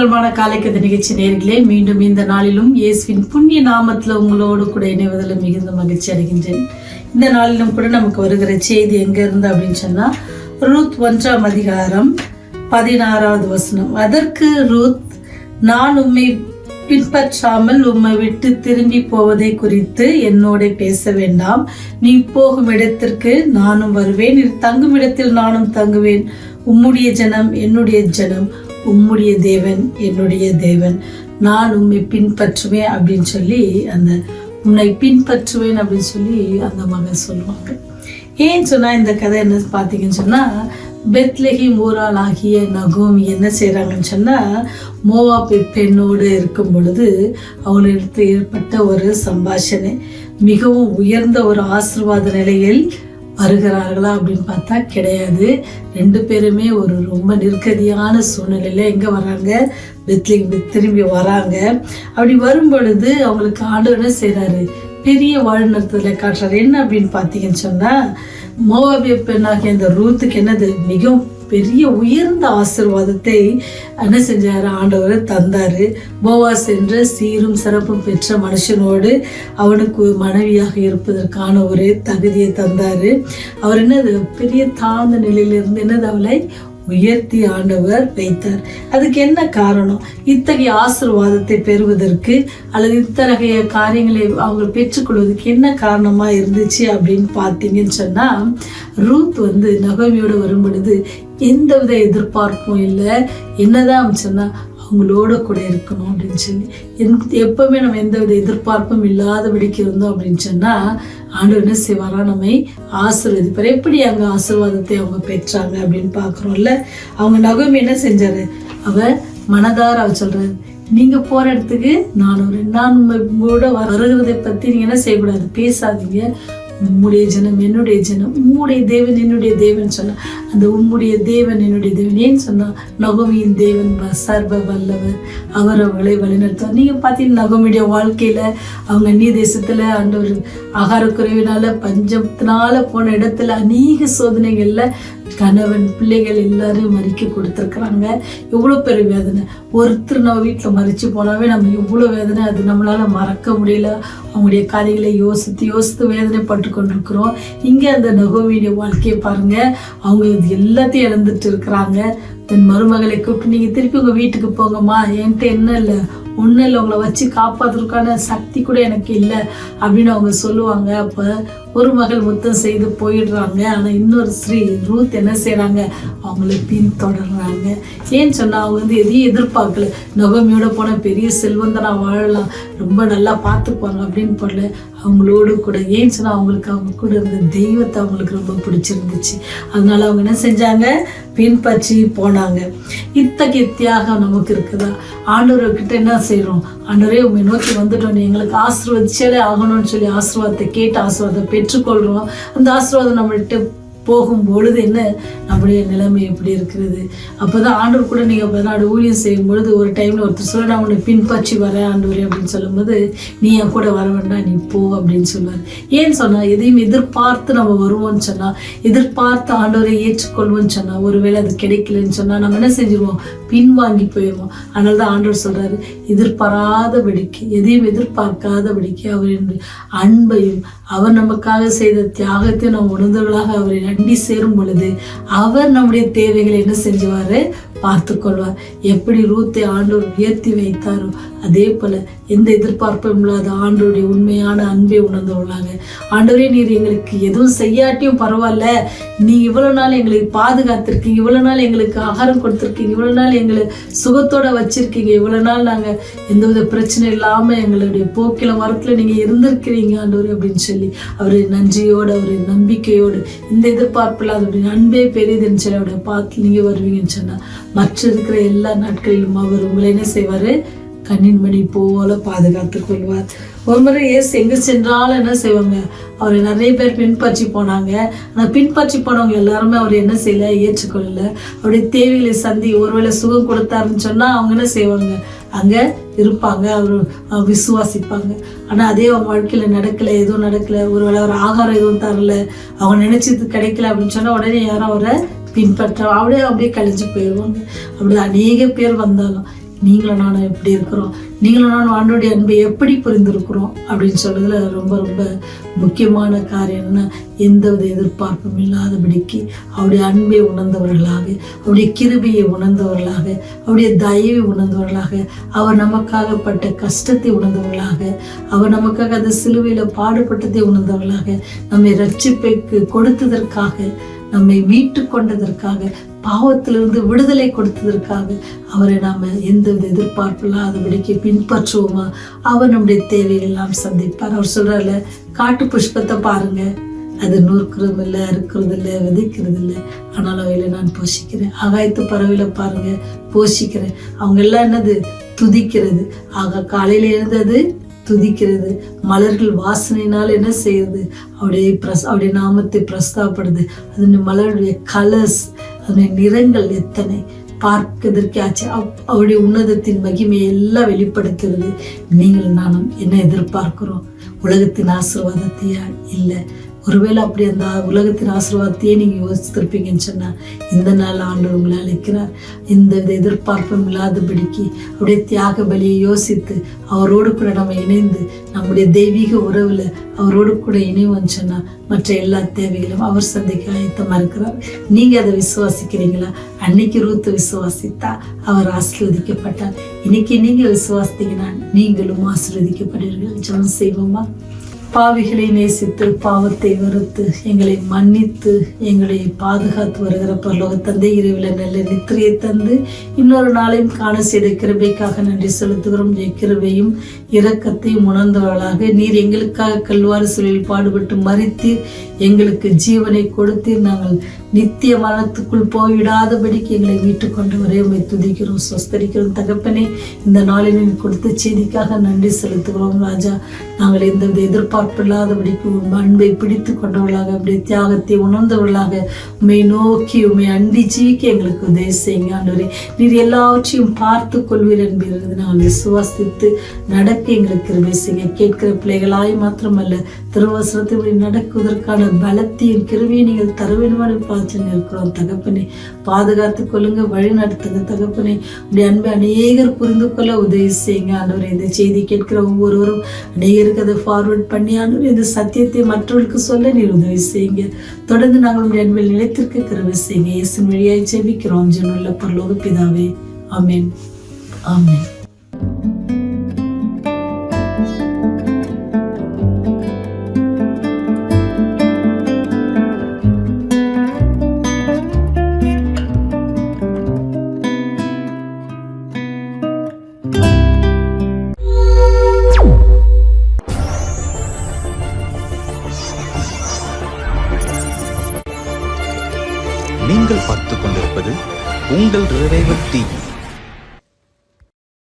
கிறிஸ்துவமான காலைக்கதை நிகழ்ச்சி நேயர்களே, மீண்டும் இந்த நாளிலும் இயேசுவின் புண்ணிய நாமத்தில் உங்களோடு கூட இணைவதில் மிகுந்த மகிழ்ச்சி அடைகின்றேன். இந்த நாளிலும் கூட நமக்கு வருகிற செய்தி எங்க இருந்து அப்படின்னு சொன்னா, ரூத் 1ஆம் அதிகாரம் 16வது வசனம். அதற்கு ரூத், நான் உம்மை பின்பற்றாமல் உம்மை விட்டு திரும்பி போவதை குறித்து என்னோட பேச வேண்டாம். நீ போகும் இடத்திற்கு நானும் வருவேன், நீ தங்கும் இடத்தில் நானும் தங்குவேன். உம்முடைய ஜனம் என்னுடைய ஜனம், உம்முடைய தேவன் என்னுடைய தேவன். நான் உம்மை பின்பற்றுவேன் அப்படின்னு சொல்லி, அந்த உன்னை பின்பற்றுவேன் அப்படின்னு சொல்லி அந்த மகன் சொல்லுவாங்க. ஏன்னு சொன்னா இந்த கதை என்ன பார்த்தீங்கன்னு சொன்னா, பெத்லெஹேம் ஊரால் ஆகிய நகோமி என்ன செய்கிறாங்கன்னு சொன்னால், மோவாப் பெண்ணோடு இருக்கும் பொழுது அவளிடத்தில் ஏற்பட்ட ஒரு சம்பாஷணை, மிகவும் உயர்ந்த ஒரு ஆசீர்வாத நிலையில் வருகிறார்களா அப்படின்னு பார்த்தா கிடையாது. ரெண்டு பேருமே ஒரு ரொம்ப நெருக்கடியான சூழ்நிலையில் எங்கே வராங்க, பெத்லெஹேம் திரும்பி வராங்க. அப்படி வரும் பொழுது அவங்களுக்கு ஆண்டவர் என்ன செய்கிறாரு, பெரிய வாழ்நிலத்தில் காட்டுறாரு. என்ன அப்படின்னு பார்த்தீங்கன்னு சொன்னால், மோவாபிய பெண்ணாகிய இந்த ரூத்துக்கு என்னது, மிகவும் பெரிய உயர்ந்த ஆசீர்வாதத்தை என்ன செஞ்சாரு, ஆண்டவர் தந்தாரு. போவாஸ் என்ற சீரும் சிறப்பும் பெற்ற மனுஷனோடு அவனுக்கு மனைவியாக இருப்பதற்கான ஒரு தகுதியை தந்தாரு. அவர் என்னது, பெரிய தாழ்ந்த நிலையிலிருந்து என்னது அவளை உயர்த்தி ஆண்டவர் வைத்தார். அதுக்கு என்ன காரணம்? இத்தகைய ஆசீர்வாதத்தை பெறுவதற்கு அல்லது இத்தகைய காரியங்களை அவங்க பெற்றுக்கொள்வதற்கு என்ன காரணமா இருந்துச்சு அப்படின்னு பார்த்தீங்கன்னு சொன்னா, ரூத் நகோமியோட வரும் பொழுது எந்தவித எதிர்பார்ப்பும் இல்லை. என்னதான் சொன்னா, அவங்களோட கூட இருக்கணும் அப்படின்னு சொல்லி, எப்பவுமே நம்ம எந்தவித எதிர்பார்ப்பும் இல்லாதபடிக்கு இருந்தோம் அப்படின்னு சொன்னா, ஆண்டவர் என்ன செய்வாரா, நம்மை ஆசீர்வதிப்பார். எப்படி அங்கே ஆசீர்வாதத்தை அவங்க பெற்றாங்க அப்படின்னு பார்க்குறோம்ல. அவங்க நகோமி என்ன செஞ்சாரு, அவ மனதார அவ சொல்றாரு, நீங்க போற இடத்துக்கு நான் உங்களோட வருகிறதை பத்தி நீங்க என்ன செய்யக்கூடாது, பேசாதீங்க. உம்முடைய ஜனம் என்னுடைய ஜனம், உம்முடைய தேவன் என்னுடைய தேவன் சொன்னா, அந்த உம்முடைய தேவன் என்னுடைய தேவன் ஏன்னு சொன்னா, நகோமியின் தேவன் சர்வ வல்லவர், அவர் அவளை வழிநடத்துவார். நீங்க பார்த்தீங்கன்னா நகோமியுடைய வாழ்க்கையில அவங்க அந்நிய தேசத்துல ஆண்டவர் ஆகார குறைவினால பஞ்சத்தினால போன இடத்துல அநேக சோதனைகள்ல கணவன் பிள்ளைகள் எல்லாரும் மறிக்க கொடுத்துருக்குறாங்க. எவ்வளோ பெரிய வேதனை. ஒருத்தர் நம்ம வீட்டில் மறித்து போனாவே நம்ம எவ்வளோ வேதனை, அது நம்மளால மறக்க முடியல. அவங்களுடைய காரியங்களை யோசித்து வேதனைப்பட்டு கொண்டிருக்கிறோம். இங்கே அந்த நகோமியுடைய வாழ்க்கையை பாருங்க, அவங்க எல்லாத்தையும் இழந்துட்டு இருக்கிறாங்க. தன் மருமகளை கூப்பிட்டு, நீங்கள் திருப்பி உங்கள் வீட்டுக்கு போங்கம்மா, என்கிட்ட என்ன இல்லை, ஒன்றும் இல்லை, உங்களை வச்சு காப்பாற்றுறதுக்கான சக்தி கூட எனக்கு இல்லை அப்படின்னு அவங்க சொல்லுவாங்க. அப்போ ஒரு மகள் முத்தம் செய்து போயிடுறாங்க. ஆனால் இன்னொரு ஸ்ரீ ரூத் என்ன செய்கிறாங்க, அவங்கள பின்தொடர்றாங்க. ஏன்னு சொன்னால், அவங்க எதையும் எதிர்பார்க்கல. நகோமியோட போன பெரிய செல்வந்தனா வாழலாம், ரொம்ப நல்லா பார்த்துப்பாங்க அப்படின்னு போடல. அவங்களோடு கூட, ஏன்னு சொன்னால் அவங்களுக்கு அவங்க கூட இருந்த தெய்வத்தை அவங்களுக்கு ரொம்ப பிடிச்சிருந்துச்சு. அதனால அவங்க என்ன செஞ்சாங்க, பின்பற்றி போனாங்க. இத்தகைய தியாகம் நமக்கு இருக்குதா? ஆண்டவர்கிட்ட என்ன செய்கிறோம், ஆண்டவரே உண்மை நோக்கி வந்துட்டோம், எங்களுக்கு ஆசீர்வதிச்சாலே ஆகணும்னு சொல்லி ஆசீர்வாதத்தை கேட்டு ஆசீர்வாதத்தை பெற்றுக்கொள்கிறோம். அந்த ஆசீர்வாதம் நம்மள்கிட்ட போகும் பொழுது என்ன, நம்முடைய நிலைமை எப்படி இருக்கிறது? அப்போதான் ஆண்டவர் கூட நீங்கள் பதினாடு ஊழியம் செய்யும் பொழுது ஒரு டைமில் ஒருத்தர் சொல்ல, நான் உன்னை பின்பற்றி வரேன் ஆண்டவரே அப்படின்னு சொல்லும்போது, நீ என் கூட வர வேண்டாம், நீ போ அப்படின்னு சொல்லுவார். ஏன்னு சொன்னால், எதையும் எதிர்பார்த்து நம்ம வருவோம்னு சொன்னால், எதிர்பார்த்து ஆண்டவரை ஏற்றுக்கொள்வோம்னு சொன்னால், ஒருவேளை அது கிடைக்கலன்னு சொன்னால் நம்ம என்ன செஞ்சிருவோம், பின்வாங்கி போயிடுவோம். அதனால தான் ஆண்டவர் சொல்கிறாரு, எதிர்பாராதபடிக்கு, எதையும் எதிர்பார்க்காதபடிக்கு அவரின் அன்பையும் அவர் நமக்காக செய்த தியாகத்தையும் நம்ம உணர்ந்தவர்களாக அவரை நன்றி சேரும் பொழுது அவர் நம்முடைய தேவைகளை என்ன செஞ்சுவாரு, பார்த்து கொள்வார். எப்படி ரூத்தை ஆண்டவர் உயர்த்தி வைத்தாரோ அதே போல எந்த எதிர்பார்ப்பும் இல்லாத ஆண்டவருடைய உண்மையான அன்பை உணர்ந்தவர்களாங்க. ஆண்டவரே, நீர் எங்களுக்கு எதுவும் செய்யாட்டியும் பரவாயில்ல, நீ இவ்வளவு நாள் எங்களை பாதுகாத்திருக்கீங்க, இவ்வளவு நாள் எங்களுக்கு ஆகாரம் கொடுத்துருக்கீங்க, இவ்வளவு நாள் எங்களை சுகத்தோட வச்சிருக்கீங்க, இவ்வளவு நாள் நாங்கள் எந்தவித பிரச்சனை இல்லாம எங்களுடைய போக்கில மரத்துல நீங்க இருந்திருக்கிறீங்க ஆண்டவரே அப்படின்னு சொல்லி அவருடைய நன்றியோடு, அவருடைய நம்பிக்கையோடு, இந்த எதிர்பார்ப்பு இல்லாத அவருடைய அன்பே பெரியதுன்னு சொல்லி அவருடைய பார்த்து நீங்க வருவீங்கன்னு சொன்னா, மற்ற இருக்கிற எல்லா நாட்களிலும் அவர் உங்களை என்ன செய்வாரு, கண்ணின் மணி போல பாதுகாத்து கொள்வார். ஒரு முறை இயேசு எங்கே சென்றாலும் என்ன செய்வாங்க, அவரை நிறைய பேர் பின்பற்றி போனாங்க. ஆனால் பின்பற்றி போனவங்க எல்லாருமே அவர் என்ன செய்யலை, ஏற்றுக்கொள்ளலை. அவருடைய தேவைகளை சந்தி ஒருவேளை சுகம் கொடுத்தாருன்னு சொன்னால் அவங்க என்ன செய்வாங்க, அங்கே இருப்பாங்க, அவர் விசுவாசிப்பாங்க. ஆனால் அதே அவங்க வாழ்க்கையில் நடக்கலை, எதுவும் நடக்கலை, ஒருவேளை அவர் ஆகாரம் எதுவும் தரல, அவங்க நினைச்சது கிடைக்கல அப்படின்னு சொன்னால் உடனே யாரும் அவரை பின்பற்ற அப்படியே கழிஞ்சு போயிடுவாங்க. அப்படி அநேக பேர் வந்தாலும் நீங்களும் நானும் எப்படி இருக்கிறோம், நீங்களும் நானும் ஆண்டவருடைய அன்பை எப்படி புரிந்திருக்கிறோம் அப்படின்னு சொல்றதுல ரொம்ப ரொம்ப முக்கியமான காரியம்னா, எந்தவித எதிர்பார்ப்பும் இல்லாதபடிக்கு அவருடைய அன்பை உணர்ந்தவர்களாக, அவருடைய கிருபையை உணர்ந்தவர்களாக, அவருடைய தயவை உணர்ந்தவர்களாக, அவர் நமக்காக பட்ட கஷ்டத்தை உணர்ந்தவர்களாக, அவர் நமக்காக அந்த சிலுவையில் பாடுபட்டதை உணர்ந்தவர்களாக, நம்மை ரட்சிப்பைக்கு கொடுத்ததற்காக, நம்மை மீட்டு கொண்டதற்காக, பாவத்திலிருந்து விடுதலை கொடுத்ததற்காக அவரை நாம் எந்தவித எதிர்பார்ப்பு இல்லாதபடிக்கு பின்பற்றுவோமா, அவர் நம்முடைய தேவையெல்லாம் சந்திப்பார். அவர் சொல்றாருல, காட்டு புஷ்பத்தை பாருங்க, அது நூற்கிறதும் இல்லை, அறுக்கிறது இல்லை, விதைக்கிறது இல்லை, ஆனால் அவையில நான் போஷிக்கிறேன். ஆகாயத்து பறவையில பாருங்க, போஷிக்கிறேன். அவங்க எல்லாம் என்னது, துதிக்கிறது. ஆக காலையில இருந்தது துதிக்கிறது, மலர்கள் வாசனையினால் என்ன செய்யுது, அவருடைய நாமத்தை பிரஸ்தாப்படுது. அதனுடைய மலருடைய கலர்ஸ், அதனுடைய நிறங்கள் எத்தனை பார்க்கிறதற்கு ஆச்சு. அவருடைய உன்னதத்தின் மகிமையை எல்லாம் வெளிப்படுத்துறது. நீங்கள் நானும் என்ன எதிர்பார்க்கிறோம்? உலகத்தின் ஆசீர்வாதத்தையா? இல்லை. ஒருவேளை அப்படி அந்த உலகத்தின் ஆசீர்வாதத்தையே நீங்கள் யோசித்திருப்பீங்கன்னு சொன்னால், இந்த நாள் ஆண்டவர் உங்களை அழைக்கிறார். இந்த எதிர்பார்ப்பும் இல்லாதபடிக்கு அவருடைய தியாக பலியை யோசித்து அவரோடு கூட நம்ம இணைந்து நம்முடைய தெய்வீக உறவில் அவரோடு கூட இணைவோன்னு சொன்னால் மற்ற எல்லா தேவைகளும் அவர் சந்திக்க ஆயத்தமாக இருக்கிறார். நீங்கள் அதை விசுவாசிக்கிறீங்களா? அன்னைக்கு ரூத்து விசுவாசித்தா அவர் ஆசீர்வதிக்கப்பட்டார். இன்னைக்கு நீங்கள் விசுவாசித்தீங்கன்னா நீங்களும் ஆசீர்வதிக்கப்படுவீர்கள். ஜெபம் செய்வோமா? பாவிகளை நேசித்து பாவத்தை வெறுத்து எங்களை மன்னித்து எங்களை பாதுகாத்து வருகிற பரலோக தந்தை, இரவில் நல்ல நித்திரையை தந்து இன்னொரு நாளையும் காண செய்த கிருபைக்காக நன்றி செலுத்துகிறோம். கிருபையும் இரக்கத்தையும் உணர்ந்தவர்களாக நீர் எங்களுக்காக கல்வாரி சிலுவையில் பாடுபட்டு மரித்தீர், எங்களுக்கு ஜீவனை கொடுத்தீர். நாங்கள் நித்திய மரணத்துக்குள் போய்விடாதபடிக்கு எங்களை மீட்டுக் கொண்டவரே உம்மை துதிக்கிறோம், சொஸ்தரிக்கிறோம். தகப்பனே, இந்த நாளில் கொடுத்த செய்திக்காக நன்றி செலுத்துகிறோம் ராஜா. நாங்கள் எந்த எதிர்பார்ப்பு இல்லாதபடிக்கு உன் அன்பை பிடித்து கொண்டவர்களாக, அப்படியே தியாகத்தை உணர்ந்தவர்களாக உண்மை நோக்கி உண்மை அண்டி ஜீவிக்க எங்களுக்கு உதவி செய்யுங்க ஆண்டவரே. நீர் எல்லாவற்றையும் பார்த்து கொள்வீர் என்பது நாங்கள் விசுவாசித்து நடக்க எங்களுக்கு கிருபை செய்யுங்க. கேட்கிற பிள்ளைகளாய் மாத்திரமல்ல, திருவசனத்தை நடக்குவதற்கான பலத்தையும் கிருபையை நீங்கள் தர வேண்டுமான பாத்திரம் இருக்கிறோம் தகப்பனே. பாதுகாத்து கொள்ளுங்க, வழி நடத்துங்க தகப்பனே. உடைய அன்பை அநேகர் புரிந்து கொள்ள உதவி செய்யுங்க ஆண்டவரே. இந்த செய்தி கேட்கிற ஒவ்வொருவரும் அநேகருக்கு அதை ஃபார்வர்ட் பண்ணி ஆண்டவரே இந்த சத்தியத்தை மற்றவர்களுக்கு சொல்ல நீர் உதவி செய்யுங்க. தொடர்ந்து நாங்கள் உடைய அன்பில் நிலைத்திருக்க கிருபை செய்யுங்க. இயேசுவின் வழியாய் ஜெபிக்கிறோம் ஜீவனுள்ள பரலோக பிதாவே, ஆமென், ஆமென். நீங்கள் பார்த்துக் கொண்டிருப்பது உங்கள் ரிவைவல் டிவி.